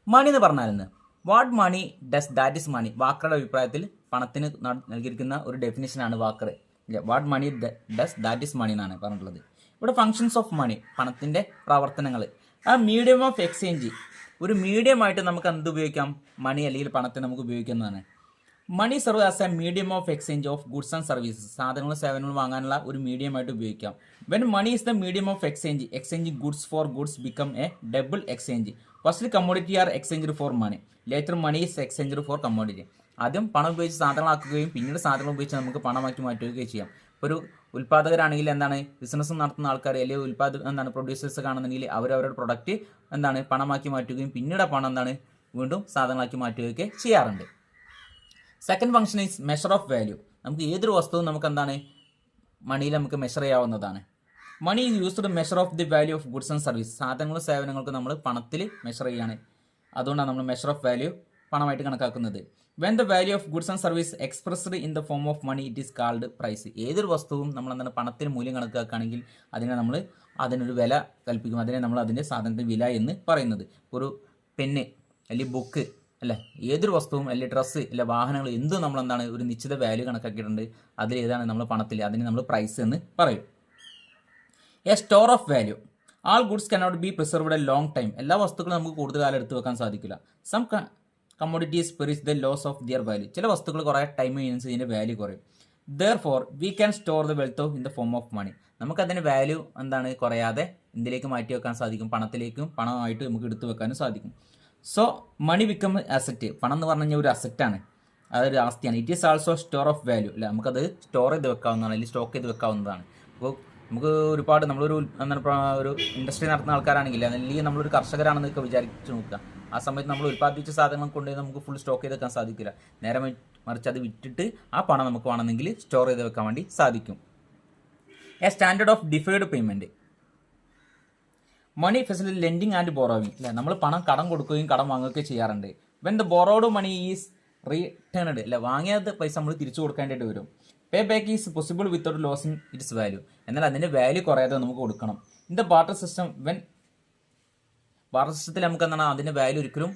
മണി എന്ന് പറഞ്ഞാൽ what money does that is money. വാക്കറുടെ അഭിപ്രായത്തിൽ പണത്തിന് നൽകിയിരിക്കുന്ന ഒരു ഡെഫിനിഷനാണ് Walker. What money does that is money എന്നാണ് പറഞ്ഞിട്ടുള്ളത്. ഇവിടെ ഫങ്ഷൻസ് ഓഫ് മണി, പണത്തിന്റെ പ്രവർത്തനങ്ങൾ. ആ മീഡിയം ഓഫ് എക്സ്ചേഞ്ച്, ഒരു മീഡിയമായിട്ട് നമുക്ക് എന്ത് ഉപയോഗിക്കാം? മണി അല്ലെങ്കിൽ പണത്തെ നമുക്ക് ഉപയോഗിക്കുന്നതാണ്. Money serve as a medium of exchange of goods and services. സാധനങ്ങളും സേവനങ്ങളും വാങ്ങാനുള്ള ഒരു മീഡിയമായിട്ട് ഉപയോഗിക്കാം. When money is the medium of exchange goods for goods become a double exchange. First commodity are exchanged for money, later money is exchanged for commodity. ആദ്യം പണം ഉപയോഗിച്ച് സാധനങ്ങളാക്കുകയും പിന്നീട് സാധനങ്ങൾ ഉപയോഗിച്ച് നമുക്ക് പണമാക്കി മാറ്റുകയും ചെയ്യാം. ഒരു ഉൽപ്പാദകരാണെങ്കിൽ ബിസിനസ് നടത്തുന്ന ആൾക്കാർ അല്ലെങ്കിൽ പ്രൊഡ്യൂസേഴ്സ് കാണുന്നുണ്ടെങ്കിൽ അവരവരുടെ പ്രൊഡക്റ്റ് പണമാക്കി മാറ്റുകയും പിന്നീട് ആ പണം വീണ്ടും സാധനങ്ങളാക്കി മാറ്റുകയൊക്കെ ചെയ്യാറുണ്ട്. Second function is measure of value. നമുക്ക് ഏതൊരു വസ്തുവും നമുക്ക് മണിയിൽ നമുക്ക് മെഷർ ചെയ്യാവുന്നതാണ്. Money is used to measure of the value of goods and service. സാധനങ്ങളും സേവനങ്ങൾക്ക് നമ്മൾ പണത്തിൽ മെഷർ ചെയ്യുകയാണ്. അതുകൊണ്ടാണ് നമ്മൾ മെഷർ ഓഫ് വാല്യൂ പണമായിട്ട് കണക്കാക്കുന്നത്. When the value of goods and service expressed in the form of money it is called price. ഏതൊരു വസ്തുവും നമ്മൾ പണത്തിന് മൂല്യം കണക്കാക്കുകയാണെങ്കിൽ അതിനൊരു വില കൽപ്പിക്കും. നമ്മൾ അതിൻ്റെ സാധനത്തിന് വില എന്ന് പറയുന്നത്. ഒരു പെന്ന് അല്ലെങ്കിൽ ബുക്ക് അല്ലേ, ഏതൊരു വസ്തുവും അല്ലെങ്കിൽ ഡ്രസ്സ് അല്ലെ വാഹനങ്ങൾ എന്തും നമ്മൾ ഒരു നിശ്ചിത വാല്യൂ കണക്കാക്കിയിട്ടുണ്ട്. അതിലേതാണ് നമ്മൾ പണത്തിൽ, അതിന് നമ്മൾ പ്രൈസ് എന്ന് പറയും. A store of value. All goods cannot be preserved a long time. എല്ലാ വസ്തുക്കളും നമുക്ക് കൂടുതൽ കാലം എടുത്തു വെക്കാൻ സാധിക്കില്ല. Some commodities perish the loss of their value. ചില വസ്തുക്കൾ കുറേ ടൈം കഴിയുന്ന ഇതിൻ്റെ വാല്യൂ കുറയും. Therefore we can store the wealth of in the form of money. നമുക്കതിൻ്റെ വാല്യൂ കുറയാതെ എന്തിലേക്ക് മാറ്റി വെക്കാൻ സാധിക്കും? പണത്തിലേക്കും പണമായിട്ട് നമുക്ക് എടുത്തു വെക്കാനും സാധിക്കും. So money become asset. പണം എന്ന് പറഞ്ഞു കഴിഞ്ഞാൽ ഒരു അസറ്റാണ്, അതൊരു ആസ്തിയാണ്. It is also store of value. അല്ല, നമുക്കത് സ്റ്റോർ ചെയ്ത് വെക്കാവുന്നതാണ്, അല്ലെങ്കിൽ സ്റ്റോക്ക് ചെയ്ത് വെക്കാവുന്നതാണ്. അപ്പോൾ നമുക്ക് ഒരുപാട് നമ്മളൊരു ഒരു ഇൻഡസ്ട്രി നടത്തുന്ന ആൾക്കാരാണെങ്കിൽ അല്ലെങ്കിൽ നമ്മളൊരു കർഷകരാണെന്നൊക്കെ വിചാരിച്ച് നോക്കുക. ആ സമയത്ത് നമ്മൾ ഉൽപ്പാദിപ്പിച്ച സാധനങ്ങൾ കൊണ്ടുപോയി നമുക്ക് ഫുൾ സ്റ്റോക്ക് ചെയ്ത് വെക്കാൻ സാധിക്കില്ല. നേരെ മറിച്ച് അത് വിറ്റിട്ട് ആ പണം നമുക്ക് വേണമെങ്കിൽ സ്റ്റോർ ചെയ്ത് വെക്കാൻ വേണ്ടി സാധിക്കും. A standard of deferred payment. Money facility lending and borrowing. അല്ലേ, നമ്മൾ പണം കടം കൊടുക്കുകയും കടം വാങ്ങുകയും ചെയ്യാറുണ്ട്. When the borrowed money is returned അല്ല, വാങ്ങിയത് പൈസ നമ്മൾ തിരിച്ചു കൊടുക്കേണ്ടതായിട്ട് വരും. Pay back is possible without losing its value. എന്നാൽ അതിൻ്റെ വാല്യൂ കുറയാതെ നമുക്ക് കൊടുക്കണം. In the barter system barter സിസ്റ്റത്തിൽ നമുക്ക് എന്താണ് അതിൻ്റെ വാല്യൂ ഒരിക്കലും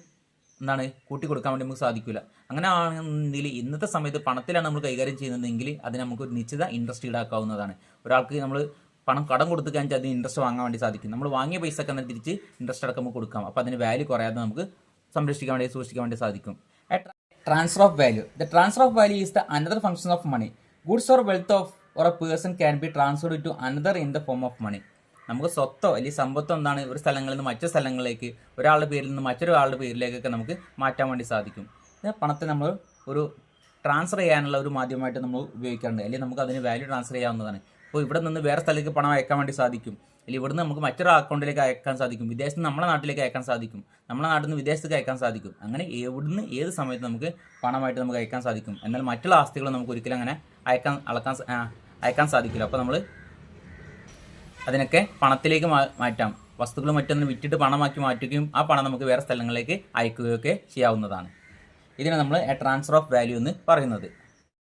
കൂട്ടി കൊടുക്കാൻ വേണ്ടി നമുക്ക് സാധിക്കില്ല. അങ്ങനെ ആണെന്നുണ്ടെങ്കിൽ ഇന്നത്തെ സമയത്ത് പണത്തിലാണ് നമ്മൾ കൈകാര്യം ചെയ്യുന്നതെങ്കിൽ അതിന് നമുക്ക് ഒരു നിശ്ചിത ഇൻട്രസ്റ്റ് ഈടാക്കാവുന്നതാണ്. ഒരാൾക്ക് നമ്മൾ പണം കടം കൊടുത്തു കഴിഞ്ഞാൽ അതിന് ഇൻട്രസ്റ്റ് വാങ്ങാൻ വേണ്ടി സാധിക്കും. നമ്മൾ വാങ്ങിയ പൈസക്ക് എന്നാൽ തിരിച്ച് ഇൻട്രസ്റ്റ് അടക്കം നമുക്ക് കൊടുക്കാം. അപ്പോൾ അതിന് വാല്യൂ കുറയാതെ നമുക്ക് സംരക്ഷിക്കാൻ വേണ്ടി സൂക്ഷിക്കാൻ വേണ്ടി സാധിക്കും. Transfer of value. The transfer of value is the another function of money. Goods or wealth of or a person can be transferred to another in the form of money. നമുക്ക് സ്വത്തോ അല്ലെങ്കിൽ സമ്പത്തോ ഒരു സ്ഥലങ്ങളിൽ നിന്ന് മറ്റു സ്ഥലങ്ങളിലേക്ക്, ഒരാളുടെ പേരിൽ നിന്ന് മറ്റൊരാളുടെ പേരിലേക്കൊക്കെ നമുക്ക് മാറ്റാൻ വേണ്ടി സാധിക്കും. പണത്തെ നമ്മൾ ഒരു ട്രാൻസ്ഫർ ചെയ്യാനുള്ള ഒരു മാധ്യമമായിട്ട് നമ്മൾ ഉപയോഗിക്കാറുണ്ട്. അല്ലെങ്കിൽ നമുക്ക് അതിന് വാല്യൂ ട്രാൻസ്ഫർ ചെയ്യാവുന്നതാണ്. ഇപ്പോൾ ഇവിടെ നിന്ന് വേറെ സ്ഥലത്തേക്ക് പണം അയക്കാൻ വേണ്ടി സാധിക്കും. അല്ലെങ്കിൽ ഇവിടുന്ന് നമുക്ക് മറ്റൊരു അക്കൗണ്ടിലേക്ക് അയക്കാൻ സാധിക്കും. വിദേശത്ത് നിന്ന് നമ്മുടെ നാട്ടിലേക്ക് അയക്കാൻ സാധിക്കും. നമ്മുടെ നാട്ടിൽ നിന്ന് വിദേശത്തേക്ക് അയക്കാൻ സാധിക്കും. അങ്ങനെ എവിടുന്ന് ഏത് സമയത്ത് നമുക്ക് പണമായിട്ട് നമുക്ക് അയക്കാൻ സാധിക്കും. എന്നാൽ മറ്റുള്ള ആസ്തികൾ നമുക്ക് ഒരിക്കലും അങ്ങനെ അയക്കാൻ സാധിക്കില്ല. അപ്പോൾ നമ്മൾ അതിനൊക്കെ പണത്തിലേക്ക് മാറ്റാം. വസ്തുക്കൾ മറ്റൊന്ന് വിറ്റിട്ട് പണമാക്കി മാറ്റുകയും ആ പണം നമുക്ക് വേറെ സ്ഥലങ്ങളിലേക്ക് അയക്കുകയൊക്കെ ചെയ്യാവുന്നതാണ്. ഇതിനെ നമ്മൾ ട്രാൻസ്ഫർ ഓഫ് വാല്യൂ എന്ന് പറയുന്നത്.